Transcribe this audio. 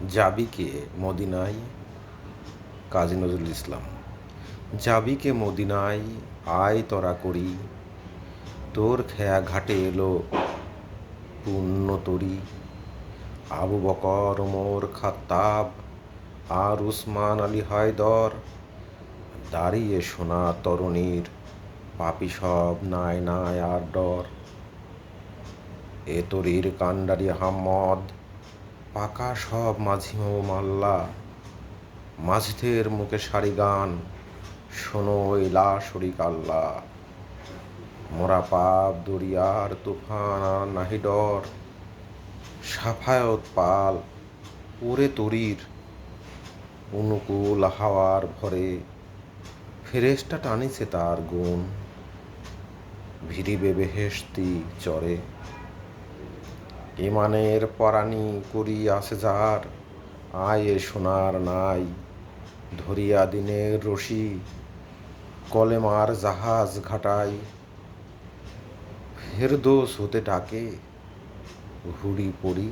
যাবি কে মদিনায়? কাজী নজরুল ইসলাম। যাবি কে মদিনায়, আয় তরা করি, তোর খেয়া ঘাটে এলো পুণ্য তরি। আবু বকর, ওমর, খাত্তাব আর উসমান আলী হায়দর, দাঁড়িয়ে শোনা তরুণীর পাপি সব নাই নাই আর ডর। এ তরির কাণ্ডারি আহম্মদ, পাকা সব মাঝি মাল্লা, মাঝিদের মুখে সারি গান, শোনো ইলা শরিক আল্লাহ। মোরা পাপ দরিয়ার তুফান আর নাহি ডর, সাফায়ত পাল ওরে তরির অনুকূল হাওয়ার ভরে, ফেরেশতা টানিছে তার গুণ, ভিড়িবে বেহেশতি চরে। ইমানের পরাণী করি আছে যার, আয় এ সোনার নাই, ধরিয়া দিনের রশি, কলেমার জাহাজ ঘাটাই। ফেরদৌস হতে ডাকে হুড়ি পড়ি।